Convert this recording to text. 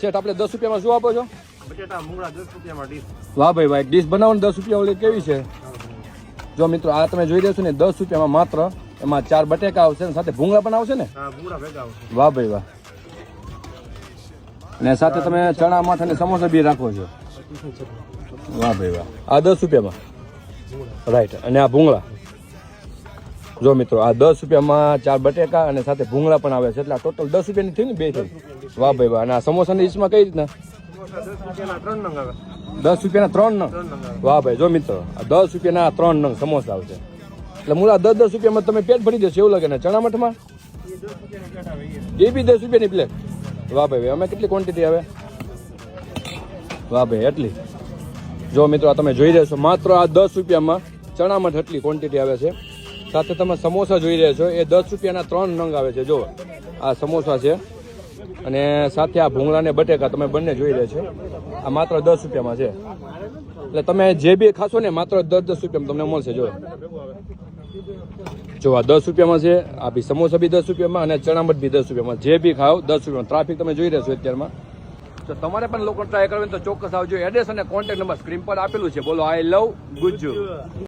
શેઠ આપણે 10 રૂપિયામાં શું આપો છો? બટેટા મૂળા 10 રૂપિયામાં ડીશ. વાહ ભાઈ વાહ, ડીશ બનાવવાની 10 રૂપિયા ઓલી કેવી છે? જો મિત્રો આ તમે જોઈ રહ્યા છો ને 10 રૂપિયામાં માત્ર એમાં 4 બટેકા આવશે અને સાથે ભૂંગળા પણ આવશે ને? હા, ભૂંગળા ભેગા આવશે. વાહ ભાઈ વાહ. અને સાથે તમે ચણા માઠ અને સમોસા બી રાખો છો. વાહ ભાઈ વાહ. આ 10 રૂપિયામાં રાઈટ. અને આ ભૂંગળા જો મિત્રો આ 10 રૂપિયામાં 4 બટેકા અને સાથે ભૂંગળા પણ આવે છે એટલે આ ટોટલ 10 રૂપિયાની થઈ ને બે થઈ. વાહ ભાઈ વાહ. અને આ સમોસાની ડીશમાં કઈ રીતના? 10 રૂપિયાના 3 નંગ આવે. 10 રૂપિયાના 3 નંગ. વાહ ભાઈ જો મિત્રો આ 10 રૂપિયાના 3 નંગ સમોસા આવશે એટલે મૂળા 10 રૂપિયામાં તમે પેટ ભરી દેશો એવું લાગે ને? ચણા મઠમાં એ બી 10 રૂપિયાની પ્લેટ. વાહ ભાઈ અમે કેટલી ક્વોન્ટિટી આવે? વાહ ભાઈ એટલી. જો મિત્રો તમે જોઈ રહ્યા છો માત્ર આ 10 રૂપિયામાં ચણા મઠ એટલી ક્વોન્ટિટી આવે છે. સાથે તમે સમોસા જોઈ રહ્યા છો એ 10 રૂપિયાના 3 નંગ આવે છે. જો આ સમોસા છે અને સાથે આ ભૂંગળા ને બટેકા તમે બંને જોઈ રહ્યા છો. આ માત્ર 10 રૂપિયામાં છે એટલે તમે જે બી ખાશો ને માત્ર 10 રૂપિયામાં તમને મળશે. જો આ 10 રૂપિયામાં છે. આ બી સમોસા બી 10 રૂપિયામાં અને ચણા મઠ બી 10 રૂપિયામાં. જે બી ખાઓ 10 રૂપિયામાં. ટ્રાફિક તમે જોઈ રહ્યા છો અત્યારમાં. તો તમારે પણ લોકો ટ્રાય કરવી તો ચોક્કસ આવજો. એડ્રેસ અને કોન્ટેક્ટ નંબર સ્ક્રીન પર આપેલું છે. બોલો આઈ લવ ગુજ્જુ.